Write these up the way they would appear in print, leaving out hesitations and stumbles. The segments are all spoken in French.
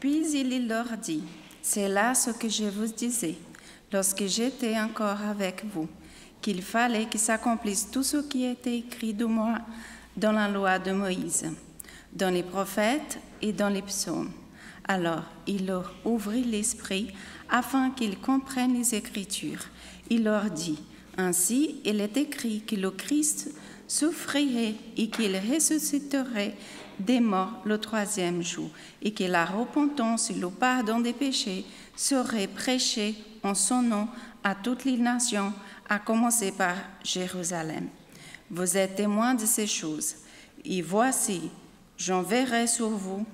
Puis il leur dit, c'est là ce que je vous disais, lorsque j'étais encore avec vous, qu'il fallait que s'accomplisse tout ce qui était écrit de moi dans la loi de Moïse, dans les prophètes et dans les psaumes. Alors il leur ouvrit l'esprit afin qu'ils comprennent les Écritures. Il leur dit, ainsi il est écrit que le Christ souffrirait et qu'il ressusciterait des morts le troisième jour, et que la repentance et le pardon des péchés seraient prêchés en son nom à toutes les nations, à commencer par Jérusalem. Vous êtes témoins de ces choses, et voici, j'enverrai sur vous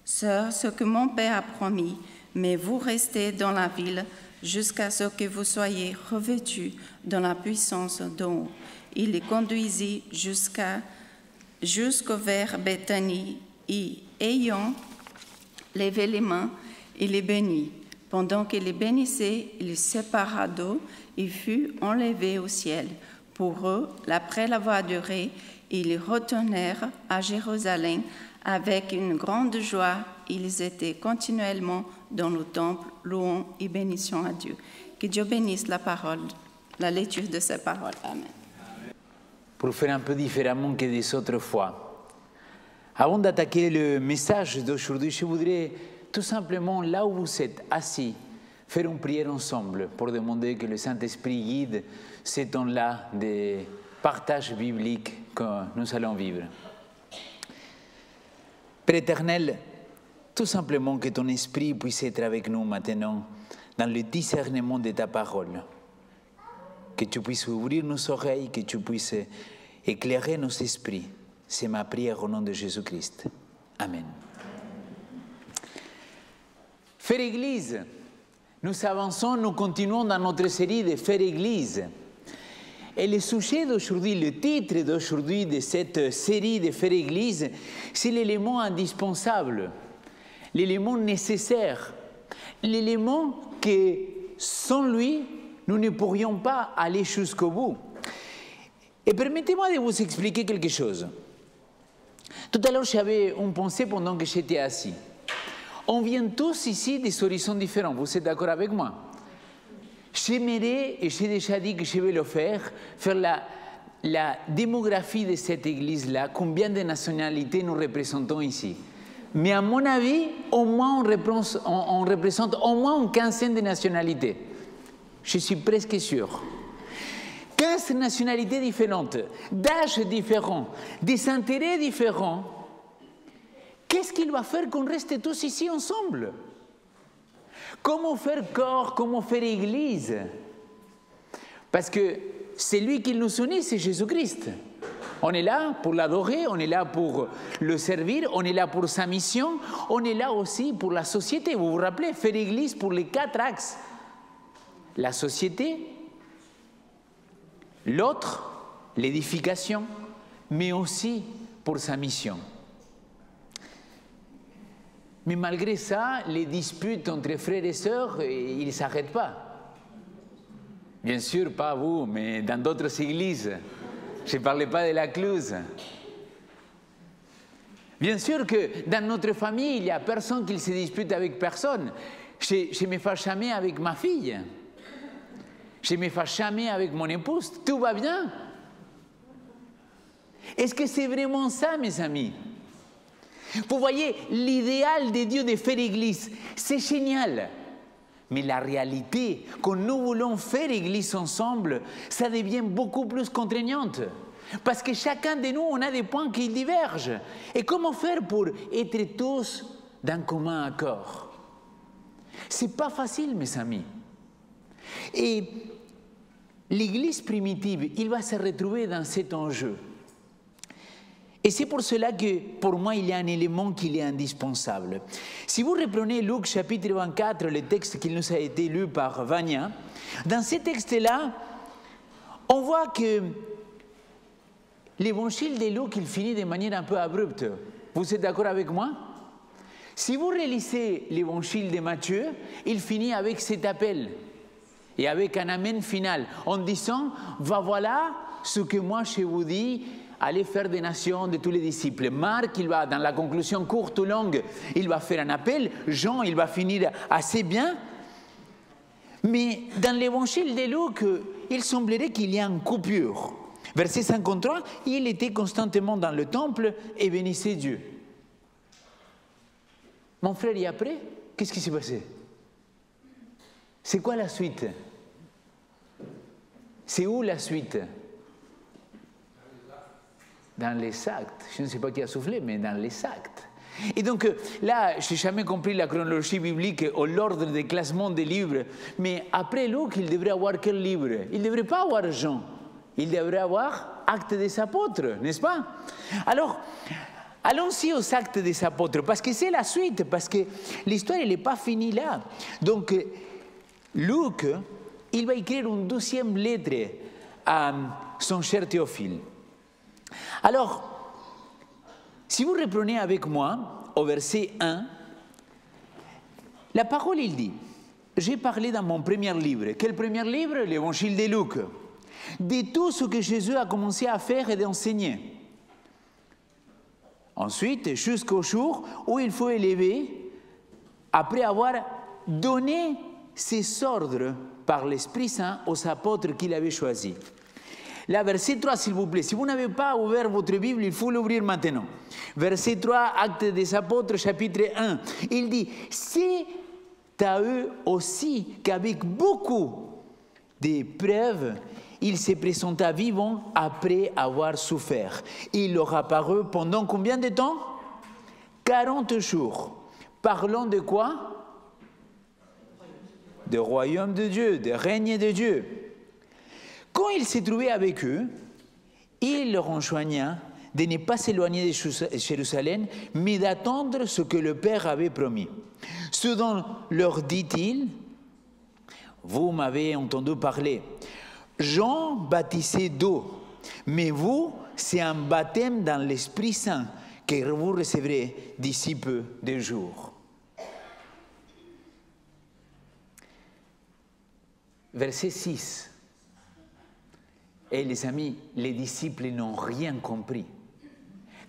ce que mon Père a promis, mais vous restez dans la ville jusqu'à ce que vous soyez revêtus dans la puissance d'en haut. Il les conduisit jusqu'au vers Béthanie, et ayant levé les mains, il les bénit. Pendant qu'il les bénissait, il les sépara d'eux et fut enlevé au ciel. Pour eux, après l'avoir adoré, ils retournèrent à Jérusalem avec une grande joie. Ils étaient continuellement dans le temple, louant et bénissant à Dieu. Que Dieu bénisse la parole, la lecture de ces paroles. Amen. Pour faire un peu différemment que des autres fois, avant d'attaquer le message d'aujourd'hui, je voudrais tout simplement, là où vous êtes assis, faire une prière ensemble pour demander que le Saint-Esprit guide ces temps-là de partage biblique que nous allons vivre. Père éternel, tout simplement que ton esprit puisse être avec nous maintenant dans le discernement de ta parole. Que tu puisses ouvrir nos oreilles, que tu puisses éclairer nos esprits. C'est ma prière au nom de Jésus-Christ. Amen. Faire Église. Nous avançons, nous continuons dans notre série de Faire Église. Et le sujet d'aujourd'hui, le titre d'aujourd'hui de cette série de Faire Église, c'est l'élément indispensable, l'élément nécessaire, l'élément que sans lui, nous ne pourrions pas aller jusqu'au bout. Et permettez-moi de vous expliquer quelque chose. Tout à l'heure, j'avais une pensée pendant que j'étais assis. On vient tous ici des horizons différents, vous êtes d'accord avec moi? J'aimerais, et j'ai déjà dit que je vais le faire la démographie de cette église-là, combien de nationalités nous représentons ici. Mais à mon avis, au moins on représente au moins une quinzaine de nationalités. Je suis presque sûr. 15 nationalités différentes, d'âges différents, des intérêts différents. Qu'est-ce qu'il va faire qu'on reste tous ici ensemble? Comment faire corps, comment faire église? Parce que celui qui nous unit, c'est Jésus-Christ. On est là pour l'adorer, on est là pour le servir, on est là pour sa mission, on est là aussi pour la société. Vous vous rappelez, faire église pour les 4 axes. La société, l'autre, l'édification, mais aussi pour sa mission. Mais malgré ça, les disputes entre frères et sœurs, ils ne s'arrêtent pas. Bien sûr, pas vous, mais dans d'autres églises. Je ne parlais pas de la Cluse. Bien sûr que dans notre famille, il n'y a personne qui se dispute avec personne. Je ne me fâche jamais avec ma fille. Je ne me fâche jamais avec mon épouse. Tout va bien. Est-ce que c'est vraiment ça, mes amis? Vous voyez, l'idéal de Dieu de faire église, c'est génial. Mais la réalité, quand nous voulons faire église ensemble, ça devient beaucoup plus contraignante. Parce que chacun de nous, on a des points qui divergent. Et comment faire pour être tous d'un commun accord? C'est pas facile, mes amis. Et l'église primitive, il va se retrouver dans cet enjeu. Et c'est pour cela que, pour moi, il y a un élément qui est indispensable. Si vous reprenez Luc chapitre 24, le texte qui nous a été lu par Vania, dans ce texte-là, on voit que l'évangile de Luc, il finit de manière un peu abrupte. Vous êtes d'accord avec moi? Si vous relisez l'évangile de Matthieu, il finit avec cet appel et avec un amen final, en disant, voilà ce que moi je vous dis, aller faire des nations de tous les disciples. Marc, il va, dans la conclusion courte ou longue, il va faire un appel. Jean, il va finir assez bien. Mais dans l'évangile de Luc, il semblerait qu'il y ait une coupure. Verset 53, il était constamment dans le temple et bénissait Dieu. Mon frère, et après, qu'est-ce qui s'est passé? C'est quoi la suite? C'est où la suite? Dans les actes. Je ne sais pas qui a soufflé, mais dans les actes. Et donc là, je n'ai jamais compris la chronologie biblique ou l'ordre de classement des livres, mais après Luc, il devrait avoir quel livre? Il ne devrait pas avoir Jean, il devrait avoir Actes des apôtres, n'est-ce pas? Alors, allons-y aux Actes des apôtres, parce que c'est la suite, parce que l'histoire n'est pas finie là. Donc, Luc, il va écrire une deuxième lettre à son cher Théophile. Alors, si vous reprenez avec moi au verset 1, la parole, il dit, j'ai parlé dans mon premier livre. Quel premier livre? L'évangile de Luc. De tout ce que Jésus a commencé à faire et d'enseigner. Ensuite, jusqu'au jour où il faut élever, après avoir donné ses ordres par l'Esprit Saint aux apôtres qu'il avait choisis. Là, verset 3, s'il vous plaît. Si vous n'avez pas ouvert votre Bible, il faut l'ouvrir maintenant. Verset 3, Actes des apôtres, chapitre 1. Il dit, c'est à eux aussi qu'avec beaucoup d'épreuves, il se présenta vivant après avoir souffert. Il leur apparut pendant combien de temps? 40 jours. Parlant de quoi? Du royaume de Dieu, du règne de Dieu. Quand il s'est trouvé avec eux, il leur enjoigna de ne pas s'éloigner de Jérusalem, mais d'attendre ce que le Père avait promis. Ce dont leur dit-il, vous m'avez entendu parler. Jean baptisait d'eau, mais vous, c'est un baptême dans l'Esprit Saint que vous recevrez d'ici peu de jours. Verset 6. Et les amis, les disciples n'ont rien compris.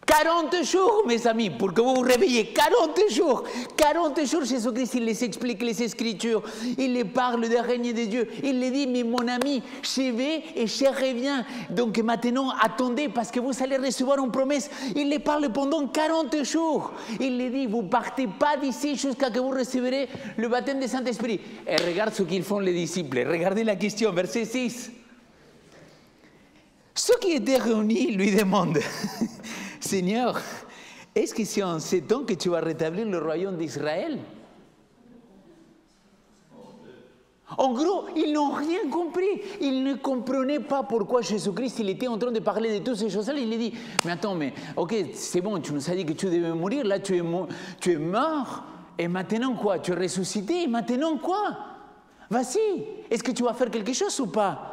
40 jours, mes amis, pour que vous vous réveillez. 40 jours. 40 jours, Jésus-Christ, il les explique les Écritures. Il les parle du règne de Dieu. Il les dit, mais mon ami, je vais et je reviens. Donc maintenant, attendez, parce que vous allez recevoir une promesse. Il les parle pendant 40 jours. Il les dit, vous ne partez pas d'ici jusqu'à ce que vous recevrez le baptême du Saint-Esprit. Et regarde ce qu'ils font les disciples. Regardez la question, verset 6. Ceux qui étaient réunis lui demandent, Seigneur, est-ce que c'est en ce temps que tu vas rétablir le royaume d'Israël? En gros, ils n'ont rien compris. Ils ne comprenaient pas pourquoi Jésus-Christ, il était en train de parler de toutes ces choses-là. Il lui dit, mais attends, mais ok, c'est bon, tu nous as dit que tu devais mourir, là tu es mort, et maintenant quoi? Tu es ressuscité, et maintenant quoi? Vas-y, est-ce que tu vas faire quelque chose ou pas?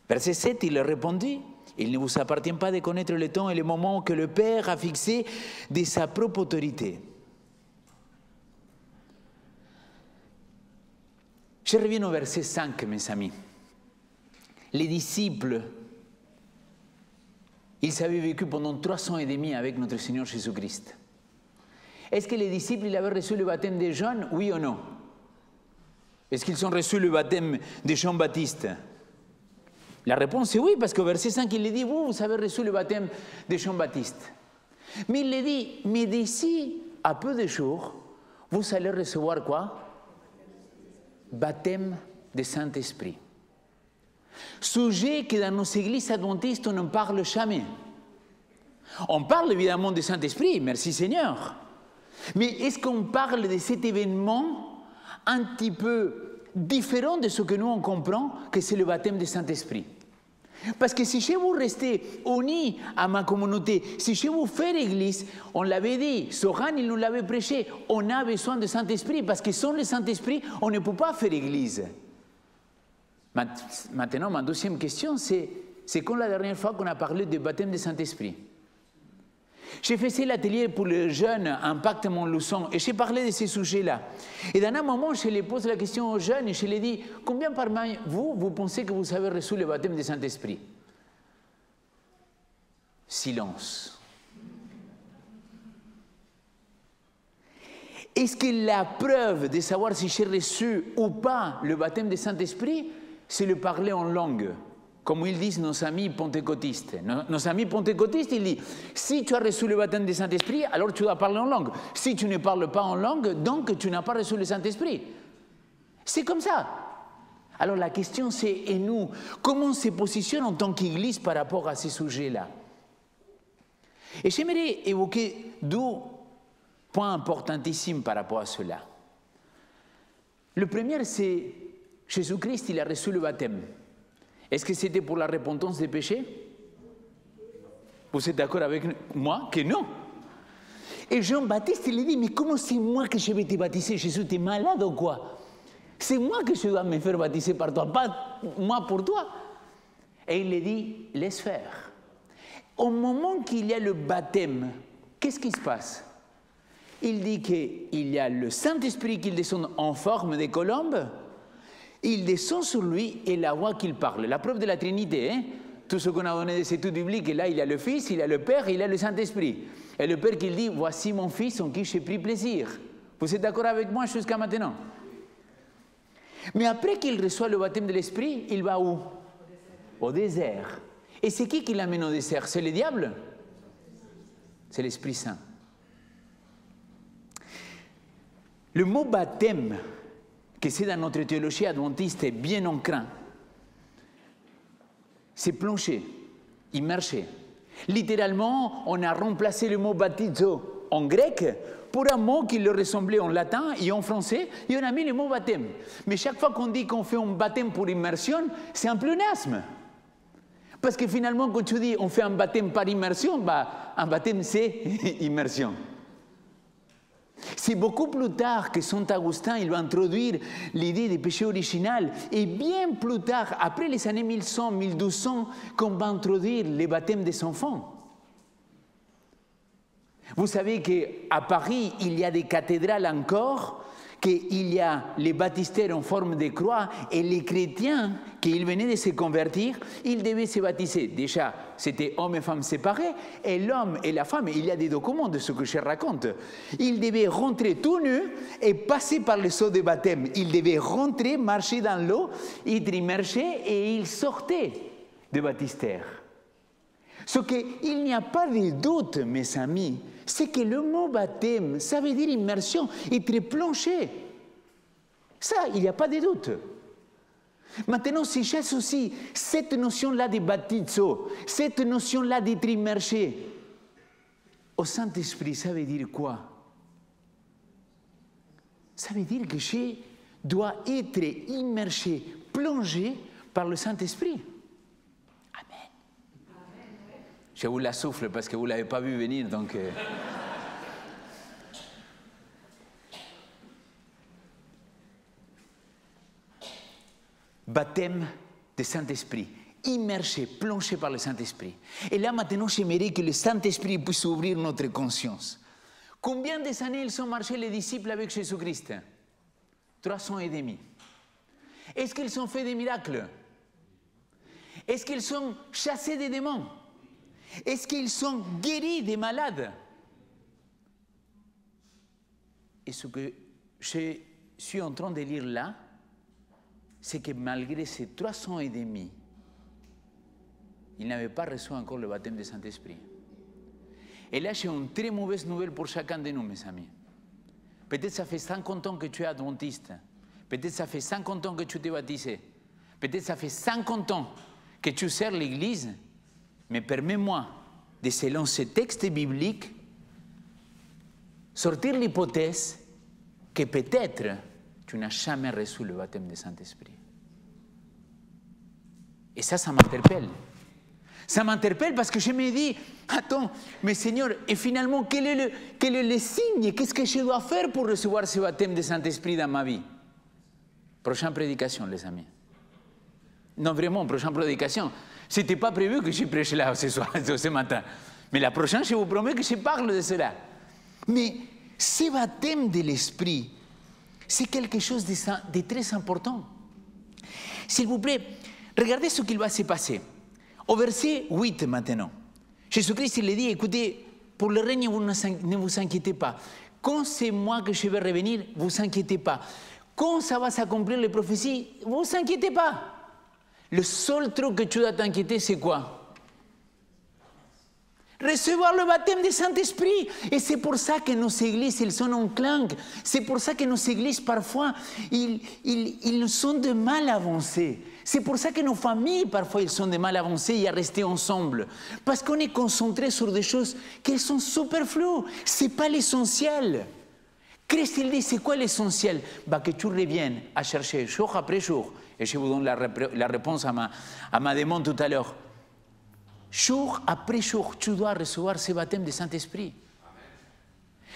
Verset 7, il leur répondit, il ne vous appartient pas de connaître le temps et le moment que le Père a fixé de sa propre autorité. Je reviens au verset 5, mes amis. Les disciples, ils avaient vécu pendant 3 ans et demi avec notre Seigneur Jésus-Christ. Est-ce que les disciples ils avaient reçu le baptême de Jean, oui ou non? Est-ce qu'ils ont reçu le baptême de Jean-Baptiste? La réponse est oui, parce qu'au verset 5, il dit, vous avez reçu le baptême de Jean-Baptiste. Mais il le dit, mais d'ici à peu de jours, vous allez recevoir quoi? Baptême de Saint-Esprit. Sujet que dans nos églises adventistes, on n'en parle jamais. On parle évidemment de Saint-Esprit, merci Seigneur. Mais est-ce qu'on parle de cet événement un petit peu différent de ce que nous on comprend que c'est le baptême du Saint-Esprit? Parce que si je vous restez unis à ma communauté, si je vous fais l'église, on l'avait dit, Soran il nous l'avait prêché, on a besoin du Saint-Esprit, parce que sans le Saint-Esprit, on ne peut pas faire l'église. Maintenant, ma deuxième question, c'est quand la dernière fois qu'on a parlé du baptême du Saint-Esprit? J'ai fait l'atelier pour les jeunes Impact Montluçon et j'ai parlé de ces sujets-là. Et dans un moment, je les pose la question aux jeunes et je les dis, combien parmi vous pensez que vous avez reçu le baptême du Saint-Esprit? silence. Est-ce que la preuve de savoir si j'ai reçu ou pas le baptême du Saint-Esprit, c'est le parler en langue, comme ils disent nos amis pentecôtistes. Nos amis pentecôtistes, ils disent, si tu as reçu le baptême du Saint-Esprit, alors tu dois parler en langue. Si tu ne parles pas en langue, donc tu n'as pas reçu le Saint-Esprit. C'est comme ça. Alors la question c'est, et nous, comment on se positionne en tant qu'Église par rapport à ces sujets-là? Et j'aimerais évoquer deux points importantissimes par rapport à cela. Le premier, c'est Jésus-Christ, il a reçu le baptême. Est-ce que c'était pour la repentance des péchés? Vous êtes d'accord avec moi que non? Et Jean-Baptiste, il dit, mais comment c'est moi que je vais te baptiser? Jésus, t'es malade ou quoi? C'est moi que je dois me faire baptiser par toi, pas moi pour toi. Et il lui dit, laisse faire. Au moment qu'il y a le baptême, qu'est-ce qui se passe? Il dit qu'il y a le Saint-Esprit qui descend en forme de colombe, il descend sur lui et la voix qu'il parle. La preuve de la Trinité, hein? Tout ce qu'on a donné des études bibliques, là il y a le Fils, il y a le Père, il y a le Saint-Esprit. Et le Père qui dit, voici mon Fils en qui j'ai pris plaisir. Vous êtes d'accord avec moi jusqu'à maintenant? Mais après qu'il reçoit le baptême de l'Esprit, il va où? Au désert. Et c'est qui l'amène au désert? C'est le diable? C'est l'Esprit Saint. Le mot baptême, que c'est dans notre théologie adventiste bien ancré, c'est plonger, immerger. Littéralement, on a remplacé le mot baptizo en grec pour un mot qui leur ressemblait en latin et en français, et on a mis le mot baptême. Mais chaque fois qu'on dit qu'on fait un baptême pour immersion, c'est un pléonasme. Parce que finalement, quand tu dis on fait un baptême par immersion, bah, un baptême c'est immersion. C'est beaucoup plus tard que Saint Augustin il va introduire l'idée du péché original, et bien plus tard, après les années 1100, 1200, qu'on va introduire les baptêmes des enfants. Vous savez qu'à Paris, il y a des cathédrales encore, qu'il y a les baptistères en forme de croix, et les chrétiens, qu'ils venaient de se convertir, ils devaient se baptiser. Déjà, c'était hommes et femmes séparés, et l'homme et la femme, il y a des documents de ce que je raconte, ils devaient rentrer tout nus et passer par le seau de baptême. Ils devaient rentrer, marcher dans l'eau, être immergés, et ils sortaient de baptistère. Ce qu'il n'y a pas de doute, mes amis, c'est que le mot baptême, ça veut dire immersion, être plongé. Ça, il n'y a pas de doute. Maintenant, si j'associe cette notion-là de baptizo, cette notion-là d'être immergé, au Saint-Esprit, ça veut dire quoi? Ça veut dire que je dois être immergé, plongé par le Saint-Esprit. Je vous la souffle parce que vous ne l'avez pas vu venir, donc... Baptême de Saint-Esprit, immergé, plongé par le Saint-Esprit. Et là, maintenant, j'aimerais que le Saint-Esprit puisse ouvrir notre conscience. Combien d'années ils ont marché les disciples avec Jésus-Christ? 3 ans et demi. Est-ce qu'ils ont fait des miracles? Est-ce qu'ils ont chassé des démons? Est-ce qu'ils sont guéris des malades? Et ce que je suis en train de lire là, c'est que malgré ces 3 ans et demi, ils n'avaient pas reçu encore le baptême du Saint-Esprit. Et là, j'ai une très mauvaise nouvelle pour chacun de nous, mes amis. Peut-être ça fait 50 ans que tu es adventiste. Peut-être ça fait 50 ans que tu t'es baptisé. Peut-être ça fait 50 ans que tu sers l'Église. Mais permets-moi de, selon ce texte biblique, sortir l'hypothèse que peut-être tu n'as jamais reçu le baptême du Saint-Esprit. Et ça m'interpelle. Ça m'interpelle parce que je me dis, attends, mais Seigneur, et finalement, quel est le signe? Qu'est-ce que je dois faire pour recevoir ce baptême du Saint-Esprit dans ma vie? Prochaine prédication, les amis. Non, vraiment, prochaine prédication. Ce n'était pas prévu que je prêche là ce matin. Mais la prochaine, je vous promets que je parle de cela. Mais ce baptême de l'Esprit, c'est quelque chose de très important. S'il vous plaît, regardez ce qu'il va se passer. Au verset 8 maintenant. Jésus-Christ, il a dit, écoutez, pour le règne, ne vous inquiétez pas. Quand c'est moi que je vais revenir, ne vous inquiétez pas. Quand ça va s'accomplir les prophéties, ne vous inquiétez pas. Le seul truc que tu dois t'inquiéter, c'est quoi? Recevoir le baptême du Saint-Esprit. Et c'est pour ça que nos églises, elles sont en clanque. C'est pour ça que nos églises, parfois, ils sont de mal avancés. C'est pour ça que nos familles, parfois, ils sont de mal avancées et à rester ensemble. Parce qu'on est concentré sur des choses qui sont superflues. Ce n'est pas l'essentiel. Christ, il dit, c'est quoi l'essentiel? Que tu reviennes à chercher jour après jour. Et je vous donne la réponse à ma demande tout à l'heure. Jour après jour, tu dois recevoir ce baptême du Saint-Esprit.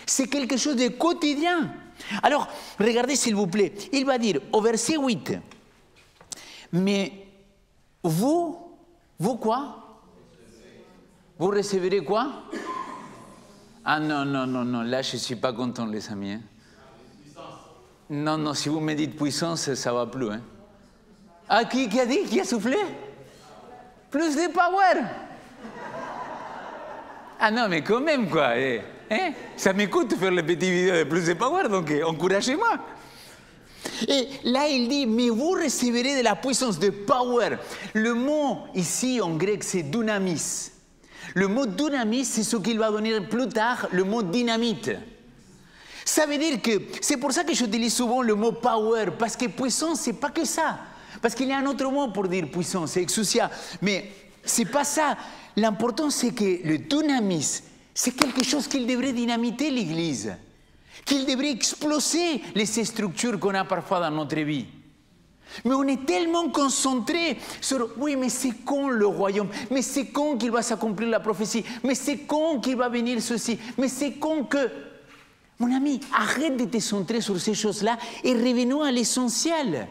C'est quelque chose de quotidien. Alors, regardez s'il vous plaît. Il va dire au verset 8, mais vous quoi? Vous recevrez quoi? Ah non, là je ne suis pas content les amis. Hein? Non, si vous me dites puissance, ça ne va plus. Hein? Ah, qui a dit? Qui a soufflé? Plus de power. Ah non, mais quand même, quoi. Hein? Ça m'écoute faire les petites vidéos de plus de power, donc encouragez-moi. Et là, il dit, mais vous recevrez de la puissance, de power. Le mot ici, en grec, c'est dynamis. Le mot dynamis, c'est ce qu'il va donner plus tard, le mot dynamite. Ça veut dire que, c'est pour ça que j'utilise souvent le mot power, parce que puissance, c'est pas que ça. Parce qu'il y a un autre mot pour dire puissance, c'est exousia. Mais c'est pas ça. L'important, c'est que le dynamis, c'est quelque chose qui devrait dynamiter l'Église, qu'il devrait exploser les structures qu'on a parfois dans notre vie. Mais on est tellement concentré sur, oui, mais c'est quand le royaume, mais c'est quand qu'il va s'accomplir la prophétie, mais c'est quand qu'il va venir ceci, mais c'est quand que... Mon ami, arrête de te centrer sur ces choses-là et revenons à l'essentiel.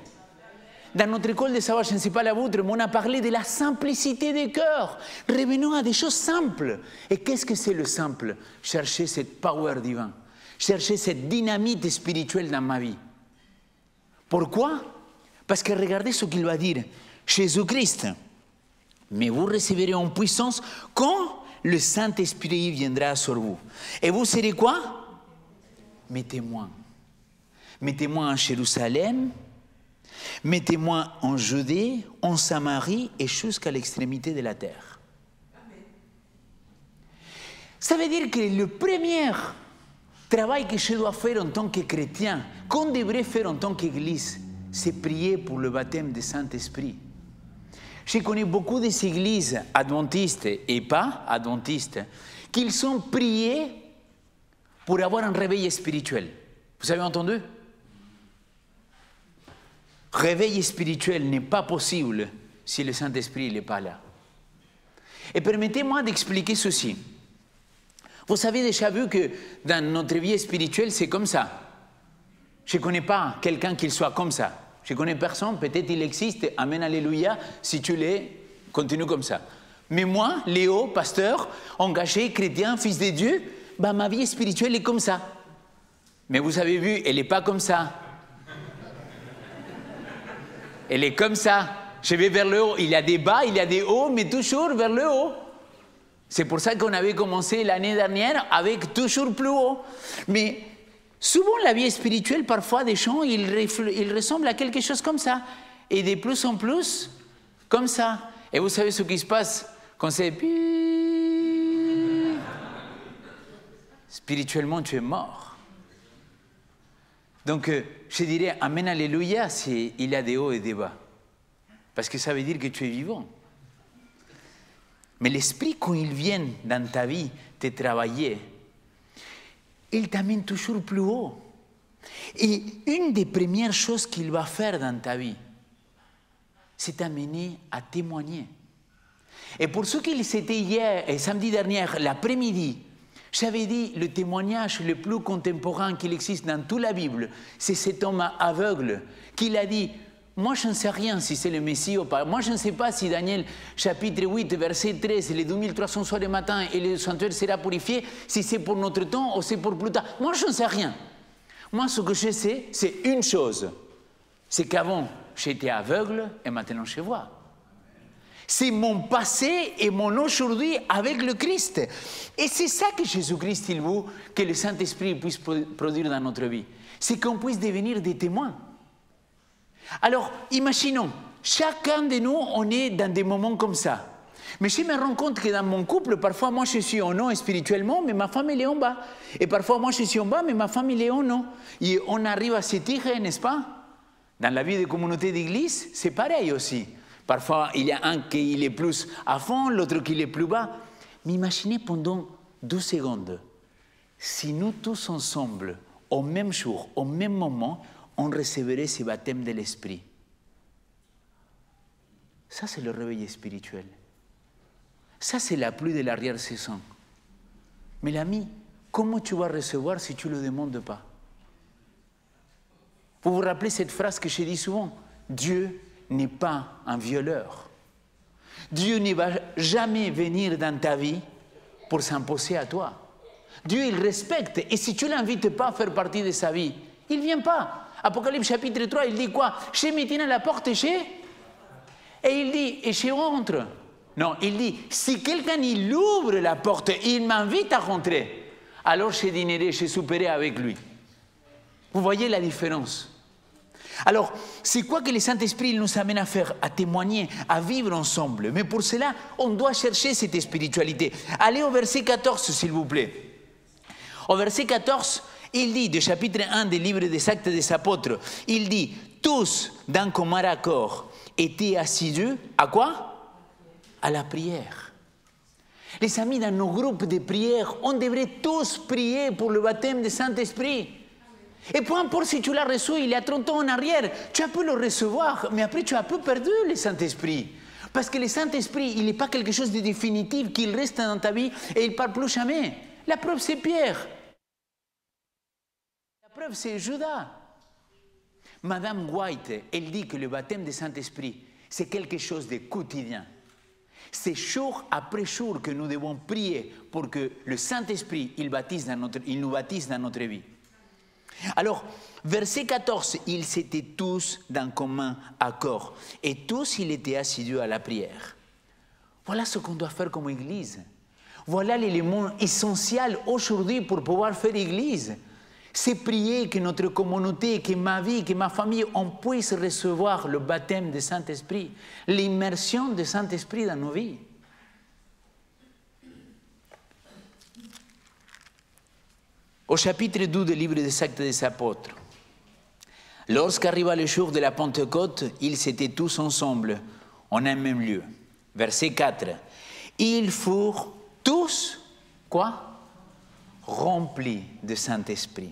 Dans notre école de savoir, je ne sais pas la vôtre, mais on a parlé de la simplicité des cœurs. Revenons à des choses simples. Et qu'est-ce que c'est le simple? Chercher cette power divine. Chercher cette dynamite spirituelle dans ma vie. Pourquoi? Parce que regardez ce qu'il va dire. Jésus-Christ. Mais vous recevrez en puissance quand le Saint-Esprit viendra sur vous. Et vous serez quoi? Mes témoins. Mes témoins en Jérusalem, mes témoins en Judée, en Samarie et jusqu'à l'extrémité de la terre. Amen. Ça veut dire que le premier travail que je dois faire en tant que chrétien, qu'on devrait faire en tant qu'église, c'est prier pour le baptême du Saint-Esprit. Je connais beaucoup d'églises adventistes et pas adventistes qui sont priés pour avoir un réveil spirituel. Vous avez entendu? Réveil spirituel n'est pas possible si le Saint-Esprit n'est pas là. Et permettez-moi d'expliquer ceci. Vous avez déjà vu que dans notre vie spirituelle, c'est comme ça. Je ne connais pas quelqu'un qui soit comme ça. Je ne connais personne, peut-être il existe, amen, alléluia, si tu l'es, continue comme ça. Mais moi, Léo, pasteur, engagé, chrétien, fils de Dieu, ma vie spirituelle est comme ça. Mais vous avez vu, elle n'est pas comme ça. Elle est comme ça. Je vais vers le haut. Il y a des bas, il y a des hauts, mais toujours vers le haut. C'est pour ça qu'on avait commencé l'année dernière avec toujours plus haut. Mais souvent, la vie spirituelle, parfois, des gens, ils ressemblent à quelque chose comme ça. Et de plus en plus, comme ça. Et vous savez ce qui se passe quand c'est... Spirituellement, tu es mort. Donc, je dirais, amen, alléluia, il y a des hauts et des bas. Parce que ça veut dire que tu es vivant. Mais l'esprit, quand il vient dans ta vie te travailler, il t'amène toujours plus haut. Et une des premières choses qu'il va faire dans ta vie, c'est t'amener à témoigner. Et pour ceux qui étaient hier et samedi dernier, l'après-midi, j'avais dit, le témoignage le plus contemporain qu'il existe dans toute la Bible, c'est cet homme aveugle qui a dit, moi je ne sais rien si c'est le Messie ou pas. Moi je ne sais pas si Daniel chapitre 8, verset 13, les 2300 soirs du matin et le sanctuaire sera purifié, si c'est pour notre temps ou c'est pour plus tard. Moi je ne sais rien. Moi ce que je sais, c'est une chose. C'est qu'avant j'étais aveugle et maintenant je vois. C'est mon passé et mon aujourd'hui avec le Christ. Et c'est ça que Jésus-Christ, il veut que le Saint-Esprit puisse produire dans notre vie. C'est qu'on puisse devenir des témoins. Alors, imaginons, chacun de nous, on est dans des moments comme ça. Mais je me rends compte que dans mon couple, parfois moi je suis en haut spirituellement, mais ma femme elle est en bas. Et parfois moi je suis en bas, mais ma femme elle est en haut. Et on arrive à se tirer, n'est-ce pas? Dans la vie de communauté d'église, c'est pareil aussi. Parfois il y a un qui est plus à fond, l'autre qui est plus bas. Mais imaginez pendant 2 secondes, si nous tous ensemble, au même jour, au même moment, on recevrait ce baptême de l'Esprit. Ça c'est le réveil spirituel. Ça, c'est la pluie de l'arrière-saison. Mais l'ami, comment tu vas recevoir si tu ne le demandes pas? Vous vous rappelez cette phrase que je dis souvent? Dieu n'est pas un violeur. Dieu ne va jamais venir dans ta vie pour s'imposer à toi. Dieu, il respecte. Et si tu ne l'invites pas à faire partie de sa vie, il ne vient pas. Apocalypse chapitre 3, il dit quoi? Je me tiens à la porte et il dit, et je rentre. Non, il dit, si quelqu'un il ouvre la porte et il m'invite à rentrer, alors je dînerai, je souperai avec lui. Vous voyez la différence? Alors, c'est quoi que le Saint-Esprit nous amène à faire? À témoigner, à vivre ensemble. Mais pour cela, on doit chercher cette spiritualité. Allez au verset 14, s'il vous plaît. Au verset 14, il dit, du chapitre 1 du livre des Actes des Apôtres, il dit, tous d'un commun accord étaient assidus à quoi? À la prière. Les amis, dans nos groupes de prière, on devrait tous prier pour le baptême du Saint-Esprit. Et peu importe si tu l'as reçu il y a 30 ans en arrière, tu as pu le recevoir, mais après tu as un peu perdu le Saint-Esprit. Parce que le Saint-Esprit, il n'est pas quelque chose de définitif, qu'il reste dans ta vie et il ne part plus jamais. La preuve, c'est Pierre. La preuve, c'est Judas. Madame White, elle dit que le baptême du Saint-Esprit, c'est quelque chose de quotidien. C'est jour après jour que nous devons prier pour que le Saint-Esprit, il nous baptise dans notre vie. Alors, verset 14, ils étaient tous d'un commun accord. Et tous, ils étaient assidus à la prière. Voilà ce qu'on doit faire comme Église. Voilà l'élément essentiel aujourd'hui pour pouvoir faire Église. C'est prier que notre communauté, que ma vie, que ma famille, on puisse recevoir le baptême du Saint-Esprit, l'immersion du Saint-Esprit dans nos vies. Au chapitre 12 du livre des Actes des Apôtres, lorsqu'arriva le jour de la Pentecôte, ils étaient tous ensemble, en un même lieu. Verset 4. Ils furent tous, quoi? Remplis de Saint-Esprit.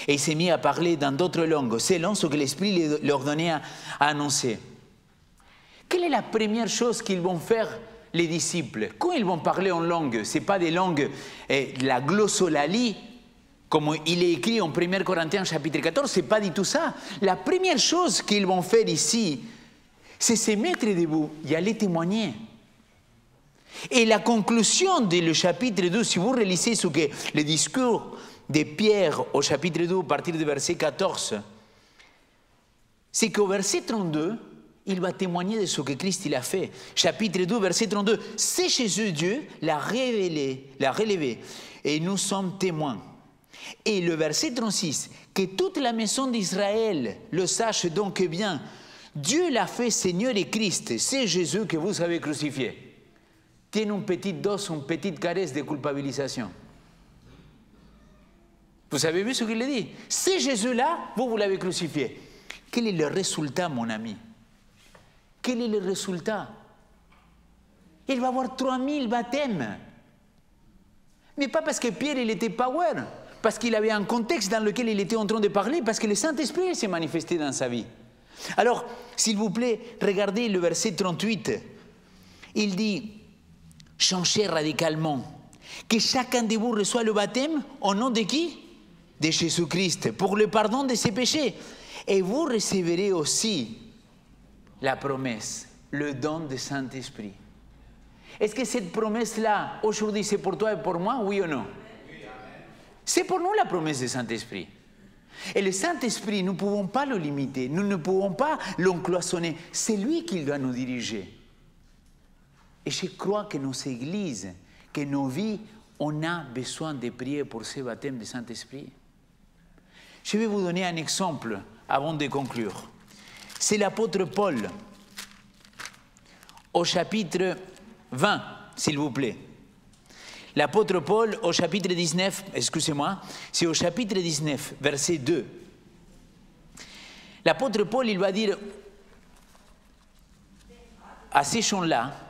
Et il s'est mis à parler dans d'autres langues, selon ce que l'Esprit leur donnait à annoncer. Quelle est la première chose qu'ils vont faire, les disciples? Quand ils vont parler en langue, ce n'est pas des langues, la glossolalie, comme il est écrit en 1 Corinthiens chapitre 14, ce n'est pas du tout ça. La première chose qu'ils vont faire ici, c'est se mettre debout et aller témoigner. Et la conclusion du chapitre 12, si vous relisez ce que le discours de Pierre au chapitre 12, à partir du verset 14, c'est qu'au verset 32, il va témoigner de ce que Christ il a fait. Chapitre 12, verset 32, c'est Jésus, Dieu l'a relevé, et nous sommes témoins. Et le verset 36, que toute la maison d'Israël le sache donc bien, Dieu l'a fait Seigneur et Christ, c'est Jésus que vous avez crucifié. Tiene une petite dose, une petite caresse de culpabilisation. Vous avez vu ce qu'il a dit? C'est Jésus-là, vous l'avez crucifié. Quel est le résultat, mon ami? Quel est le résultat? Il va y avoir 3000 baptêmes. Mais pas parce que Pierre il était power, parce qu'il avait un contexte dans lequel il était en train de parler, parce que le Saint-Esprit s'est manifesté dans sa vie. Alors, s'il vous plaît, regardez le verset 38. Il dit, changez radicalement, que chacun de vous reçoit le baptême au nom de qui? De Jésus-Christ, pour le pardon de ses péchés. Et vous recevrez aussi la promesse, le don du Saint-Esprit. Est-ce que cette promesse-là, aujourd'hui, c'est pour toi et pour moi, oui ou non? C'est pour nous la promesse du Saint-Esprit. Et le Saint-Esprit, nous ne pouvons pas le limiter, nous ne pouvons pas l'encloisonner. C'est lui qui doit nous diriger. Et je crois que nos églises, que nos vies, on a besoin de prier pour ce baptême du Saint-Esprit. Je vais vous donner un exemple avant de conclure. C'est l'apôtre Paul, au chapitre 20, s'il vous plaît. L'apôtre Paul, au chapitre 19, excusez-moi, c'est au chapitre 19, verset 2. L'apôtre Paul, il va dire à ces gens-là,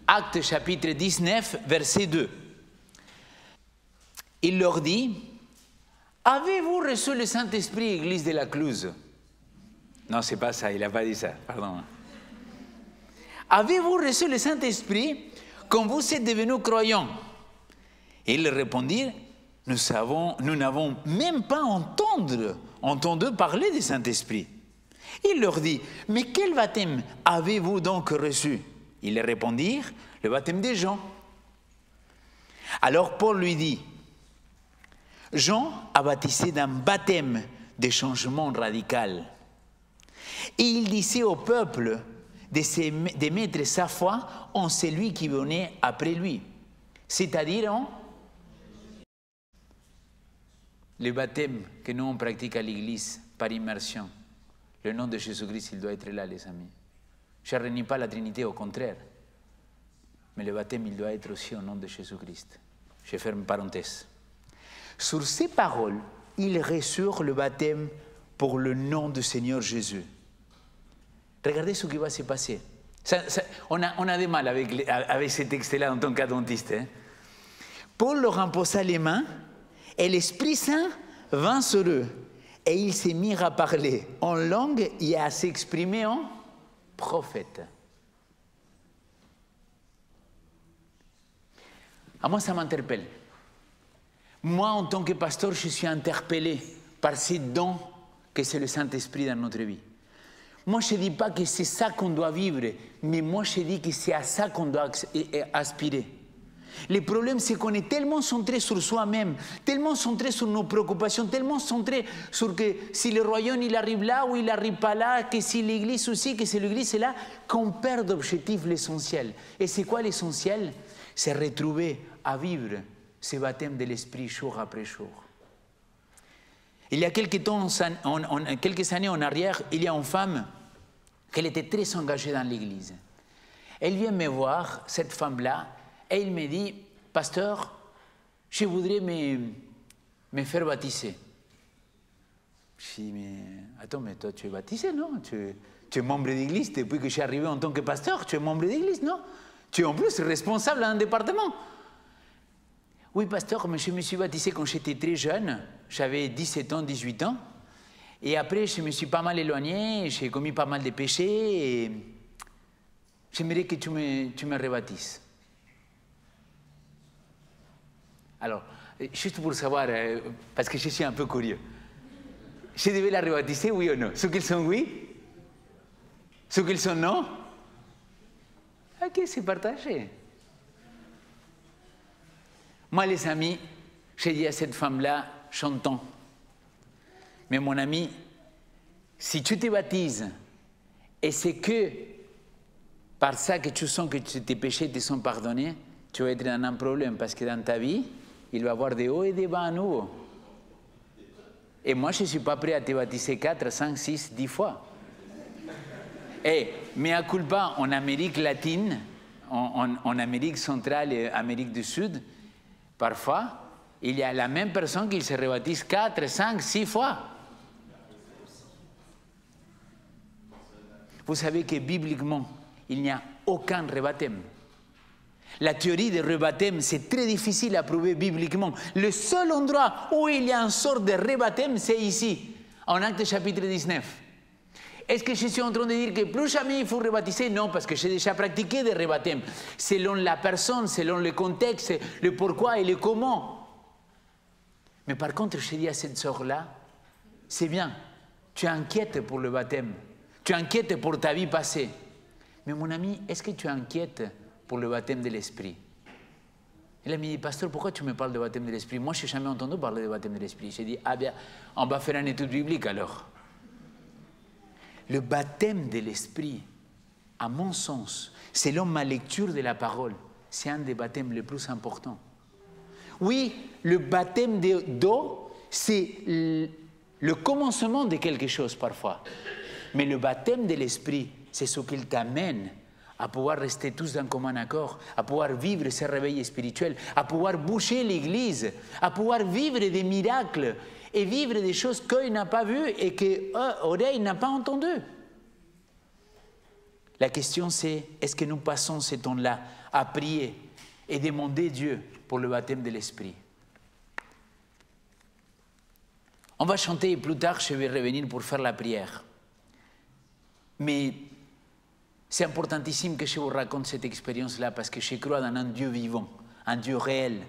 Actes chapitre 19, verset 2. Il leur dit, avez-vous reçu le Saint-Esprit, Église de la Cluse? Non, c'est pas ça, il n'a pas dit ça, pardon. Avez-vous reçu le Saint-Esprit quand vous êtes devenus croyants? Et ils répondirent, nous n'avons même pas entendu parler du Saint-Esprit. Il leur dit, mais quel baptême avez-vous donc reçu? Ils répondirent, le baptême de Jean. Alors Paul lui dit, Jean a baptisé d'un baptême de changement radical. Et il disait au peuple de mettre sa foi en celui qui venait après lui, c'est-à-dire en le baptême que nous on pratique à l'église par immersion. Le nom de Jésus-Christ, il doit être là, les amis. Je ne renie pas la Trinité, au contraire. Mais le baptême, il doit être aussi au nom de Jésus-Christ. Je ferme parenthèse. Sur ces paroles, il reçurent le baptême pour le nom du Seigneur Jésus. Regardez ce qui va se passer. On a du mal avec ce texte-là en tant qu'adventiste. Paul leur imposa les mains et l'Esprit Saint vint sur eux. Et ils se mirent à parler en langue et à s'exprimer en prophète. À moi, ça m'interpelle. Moi, en tant que pasteur, je suis interpellé par ces dons que c'est le Saint-Esprit dans notre vie. Moi, je ne dis pas que c'est ça qu'on doit vivre, mais moi, je dis que c'est à ça qu'on doit aspirer. Le problème, c'est qu'on est tellement centré sur soi-même, tellement centré sur nos préoccupations, tellement centré sur que si le royaume il arrive là ou il n'arrive pas là, que si l'église aussi, que si l'église est là, qu'on perd d'objectif l'essentiel. Et c'est quoi l'essentiel? C'est retrouver à vivre ce baptême de l'Esprit jour après jour. Il y a quelques années en arrière, il y a une femme qui était très engagée dans l'église. Elle vient me voir, cette femme-là, et il me dit, pasteur, je voudrais me faire baptiser. Je dis, mais attends, mais toi tu es baptisé, non? Tu es membre d'église depuis que je suis arrivé en tant que pasteur, tu es membre d'église, non? Tu es en plus responsable d'un département. Oui, pasteur, mais je me suis baptisé quand j'étais très jeune, j'avais 17 ans, 18 ans, et après je me suis pas mal éloigné, j'ai commis pas mal de péchés, et j'aimerais que tu me rebaptises. Alors, juste pour savoir, parce que je suis un peu curieux, je devais la rebaptiser, oui ou non? Ceux qui sont oui? Ceux qui sont non? Ok, c'est partagé. Moi, les amis, j'ai dit à cette femme-là, chantons. Mais mon ami, si tu te baptises, et c'est que par ça que tu sens que tes péchés te sont pardonnés, tu vas être dans un problème, parce que dans ta vie, il va y avoir des hauts et des bas à nouveau. Et moi, je ne suis pas prêt à te baptiser 4, 5, 6, 10 fois. Et, mea culpa, en Amérique latine, en Amérique centrale et Amérique du Sud, parfois, il y a la même personne qui se rebaptise 4, 5, 6 fois. Vous savez que bibliquement, il n'y a aucun rebaptême. La théorie de rebaptême, c'est très difficile à prouver bibliquement. Le seul endroit où il y a une sorte de rebaptême, c'est ici, en Actes chapitre 19. Est-ce que je suis en train de dire que plus jamais il faut rebaptiser? Non, parce que j'ai déjà pratiqué des rebaptêmes, selon la personne, selon le contexte, le pourquoi et le comment. Mais par contre, je dis à cette sœur-là, c'est bien, tu inquiètes pour le baptême, tu inquiètes pour ta vie passée. Mais mon ami, est-ce que tu inquiètes pour le baptême de l'Esprit? Elle m'a dit, pasteur, pourquoi tu me parles de baptême de l'Esprit? Moi, je n'ai jamais entendu parler de baptême de l'Esprit. J'ai dit, ah bien, on va faire une étude biblique alors. Le baptême de l'Esprit, à mon sens, selon ma lecture de la parole, c'est un des baptêmes les plus importants. Oui, le baptême d'eau, c'est le commencement de quelque chose parfois. Mais le baptême de l'Esprit, c'est ce qu'il t'amène à pouvoir rester tous d'un commun accord, à pouvoir vivre ce réveil spirituel, à pouvoir boucher l'Église, à pouvoir vivre des miracles et vivre des choses qu'œil n'a pas vues et qu'oreille n'a pas entendues. La question c'est, est-ce que nous passons ce temps-là à prier et demander Dieu pour le baptême de l'Esprit? On va chanter et plus tard je vais revenir pour faire la prière. Mais c'est importantissime que je vous raconte cette expérience-là parce que je crois dans un Dieu vivant, un Dieu réel.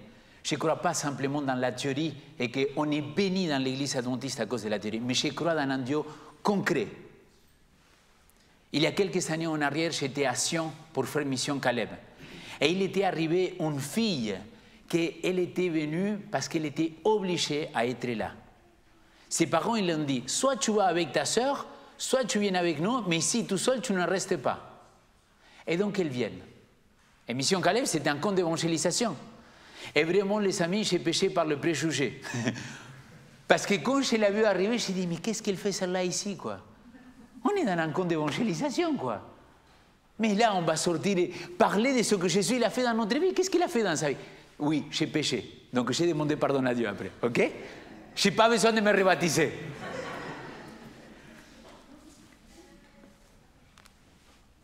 Je ne crois pas simplement dans la théorie et qu'on est béni dans l'Église adventiste à cause de la théorie, mais je crois dans un Dieu concret. Il y a quelques années en arrière, j'étais à Sion pour faire mission Caleb. Et il était arrivé une fille qu'elle était venue parce qu'elle était obligée à être là. Ses parents ils lui ont dit, soit tu vas avec ta sœur, soit tu viens avec nous, mais ici tout seul tu ne restes pas. Et donc elles viennent. Et mission Caleb, c'était un camp d'évangélisation. Et vraiment les amis, j'ai péché par le préjugé. Parce que quand je l'ai vu arriver, j'ai dit, mais qu'est-ce qu'elle fait celle-là ici, quoi? On est dans un camp d'évangélisation, quoi. Mais là, on va sortir et parler de ce que Jésus il a fait dans notre vie. Qu'est-ce qu'il a fait dans sa vie? Oui, j'ai péché. Donc j'ai demandé pardon à Dieu après, ok? Je n'ai pas besoin de me rebaptiser.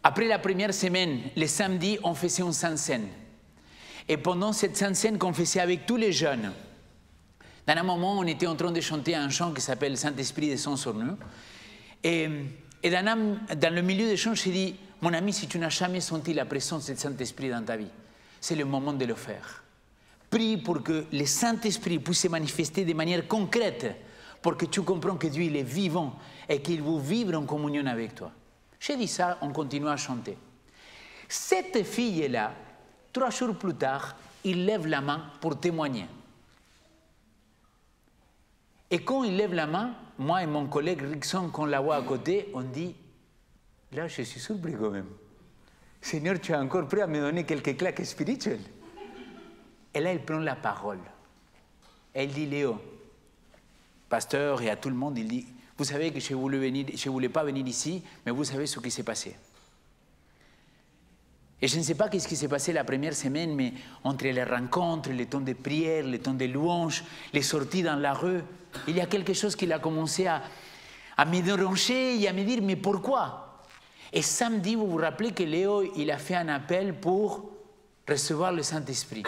Après la première semaine, le samedi, on faisait une sainte scène. Et pendant cette sainte scène qu'on faisait avec tous les jeunes, dans un moment, on était en train de chanter un chant qui s'appelle « Saint-Esprit descend sur nous ». Et dans le milieu des chants, j'ai dit, mon ami, si tu n'as jamais senti la présence du Saint-Esprit dans ta vie, c'est le moment de le faire. Prie pour que le Saint-Esprit puisse se manifester de manière concrète, pour que tu comprennes que Dieu il est vivant et qu'il veut vivre en communion avec toi. J'ai dit ça, on continue à chanter. Cette fille-là, 3 jours plus tard, il lève la main pour témoigner. Et quand il lève la main, moi et mon collègue Rickson, qu'on la voit à côté, on dit, là je suis surpris quand même. Seigneur, tu es encore prêt à me donner quelques claques spirituelles. Et là, il prend la parole. Elle dit, Léo, pasteur et à tout le monde, il dit, vous savez que je ne voulais pas venir ici, mais vous savez ce qui s'est passé. Et je ne sais pas ce qui s'est passé la première semaine, mais entre les rencontres, les temps de prière, les temps de louange, les sorties dans la rue, il y a quelque chose qui a commencé à me déranger et à me dire, mais pourquoi? Et samedi, vous vous rappelez que Léo, il a fait un appel pour recevoir le Saint-Esprit.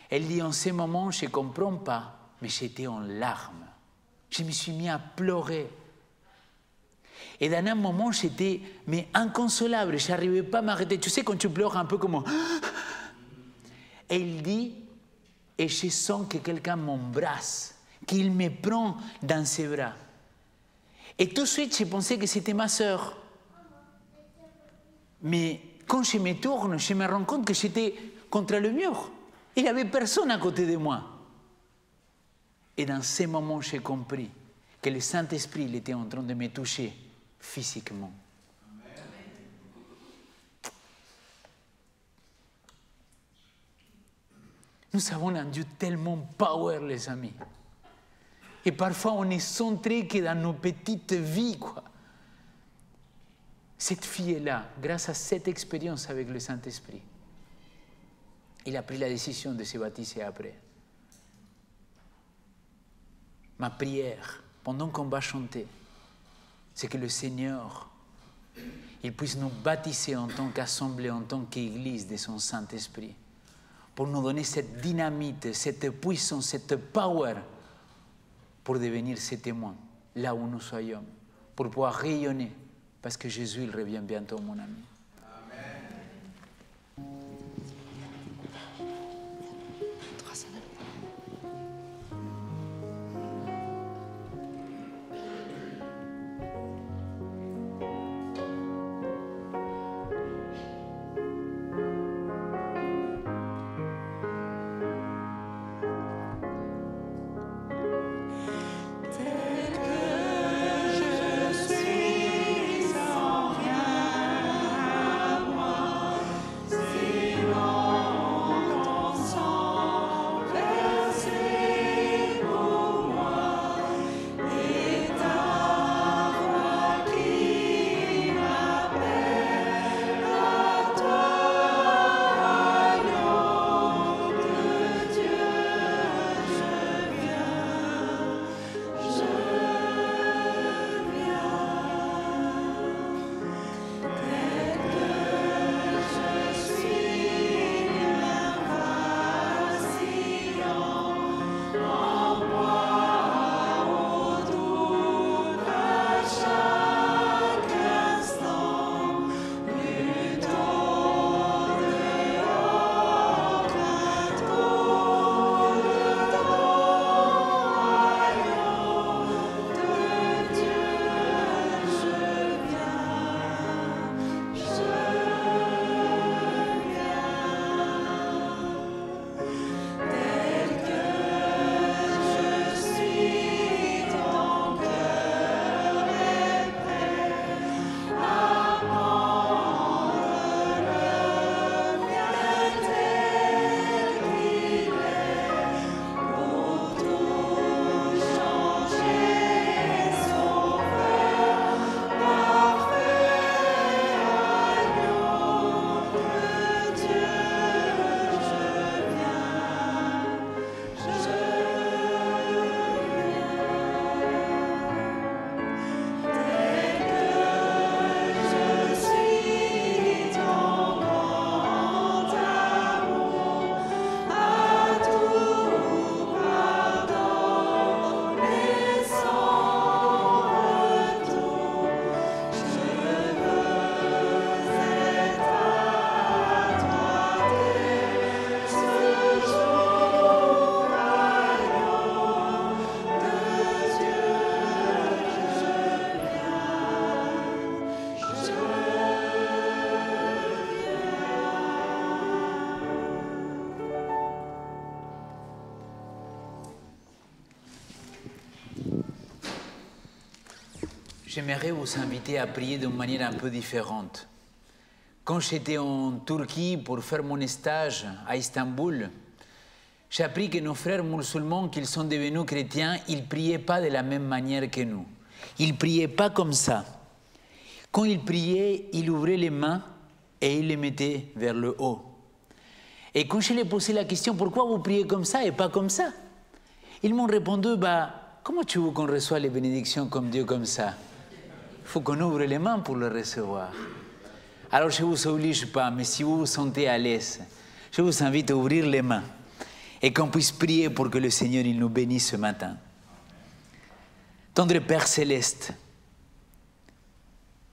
Elle dit, en ce moment, je ne comprends pas, mais j'étais en larmes. Je me suis mis à pleurer. Et dans un moment, j'étais inconsolable, je n'arrivais pas à m'arrêter. Tu sais, quand tu pleures un peu comme... Et il dit, et je sens que quelqu'un m'embrasse, qu'il me prend dans ses bras. Et tout de suite, j'ai pensé que c'était ma sœur. Mais quand je me tourne, je me rends compte que j'étais contre le mur. Il n'y avait personne à côté de moi. Et dans ces moments, j'ai compris que le Saint-Esprit il était en train de me toucher physiquement. Nous avons un Dieu tellement power, les amis. Et parfois, on est centré que dans nos petites vies, quoi. Cette fille-là, grâce à cette expérience avec le Saint-Esprit, il a pris la décision de se baptiser après. Ma prière, pendant qu'on va chanter, c'est que le Seigneur, il puisse nous baptiser en tant qu'assemblée, en tant qu'Église de son Saint-Esprit, pour nous donner cette dynamite, cette puissance, cette power, pour devenir ses témoins, là où nous soyons, pour pouvoir rayonner, parce que Jésus, il revient bientôt, mon ami. Tel que je suis sans rien. J'aimerais vous inviter à prier d'une manière un peu différente. Quand j'étais en Turquie pour faire mon stage à Istanbul, j'ai appris que nos frères musulmans, qu'ils sont devenus chrétiens, ils ne priaient pas de la même manière que nous. Ils ne priaient pas comme ça. Quand ils priaient, ils ouvraient les mains et ils les mettaient vers le haut. Et quand je leur ai posé la question, pourquoi vous priez comme ça et pas comme ça? Ils m'ont répondu, comment tu veux qu'on reçoive les bénédictions comme Dieu comme ça? Il faut qu'on ouvre les mains pour le recevoir. Alors je ne vous oblige pas, mais si vous vous sentez à l'aise, je vous invite à ouvrir les mains et qu'on puisse prier pour que le Seigneur il nous bénisse ce matin. Tendre Père Céleste,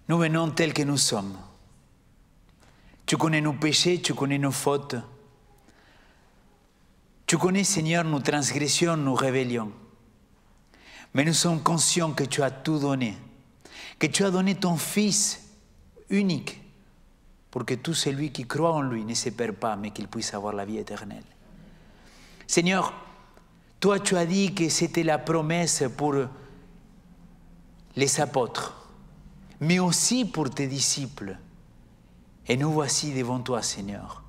nous venons tels que nous sommes. Tu connais nos péchés, tu connais nos fautes. Tu connais, Seigneur, nos transgressions, nos rébellions. Mais nous sommes conscients que tu as tout donné, que tu as donné ton Fils unique pour que tout celui qui croit en lui ne se perde pas, mais qu'il puisse avoir la vie éternelle. Seigneur, toi tu as dit que c'était la promesse pour les apôtres, mais aussi pour tes disciples. Et nous voici devant toi, Seigneur,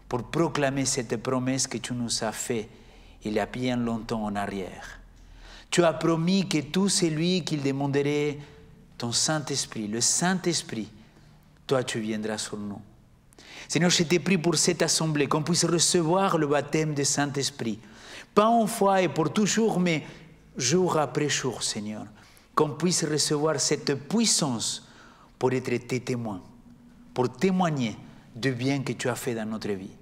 pour proclamer cette promesse que tu nous as faite il y a bien longtemps en arrière. Tu as promis que tout celui qui demanderait ton Saint-Esprit, le Saint-Esprit, toi tu viendras sur nous. Seigneur, je t'ai prie pour cette assemblée, qu'on puisse recevoir le baptême du Saint-Esprit. Pas une fois et pour toujours, mais jour après jour, Seigneur. Qu'on puisse recevoir cette puissance pour être tes témoins, pour témoigner du bien que tu as fait dans notre vie.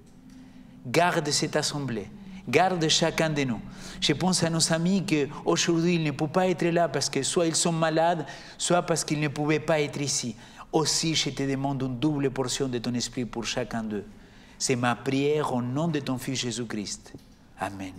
Garde cette assemblée, garde chacun de nous. Je pense à nos amis qu'aujourd'hui, ils ne peuvent pas être là parce que soit ils sont malades, soit parce qu'ils ne pouvaient pas être ici. Aussi, je te demande une double portion de ton esprit pour chacun d'eux. C'est ma prière au nom de ton Fils Jésus-Christ. Amen.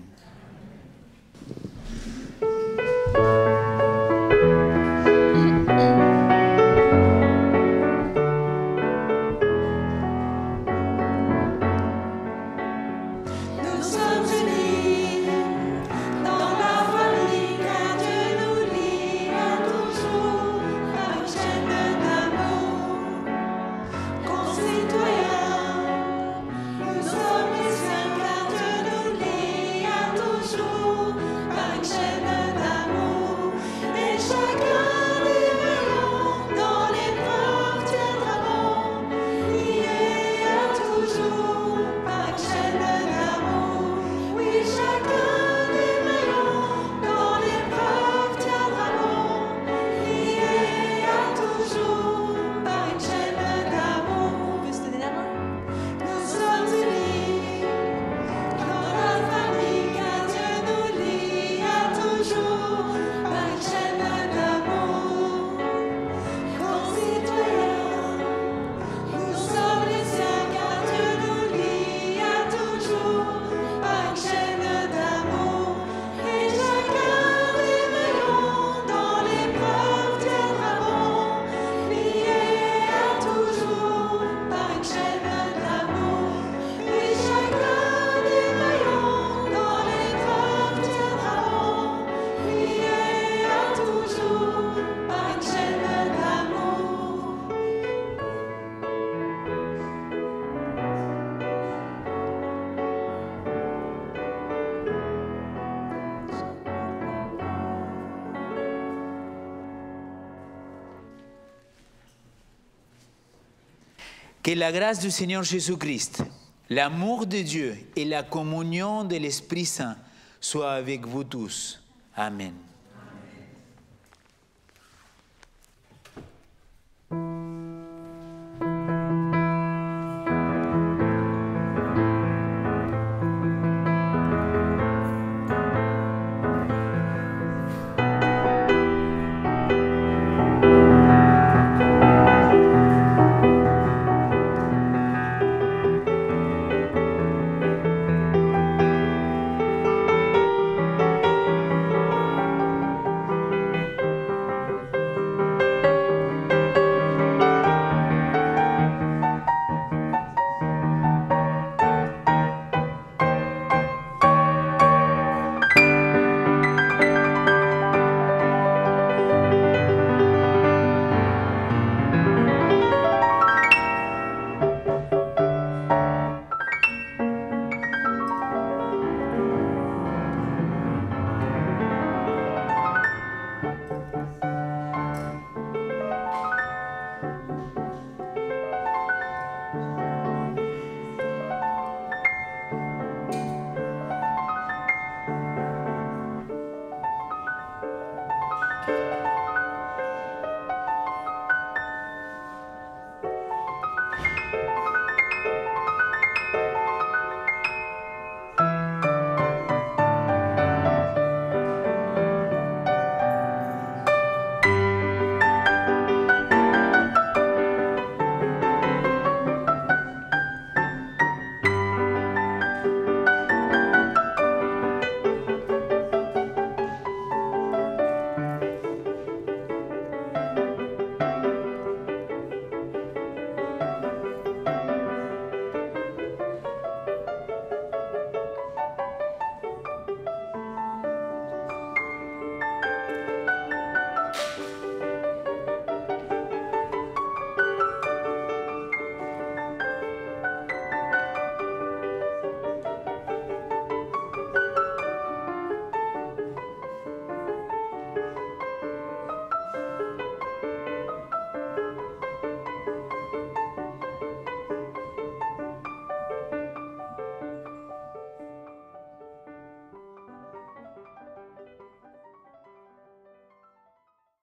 Que la grâce du Seigneur Jésus-Christ, l'amour de Dieu et la communion de l'Esprit Saint soient avec vous tous. Amen.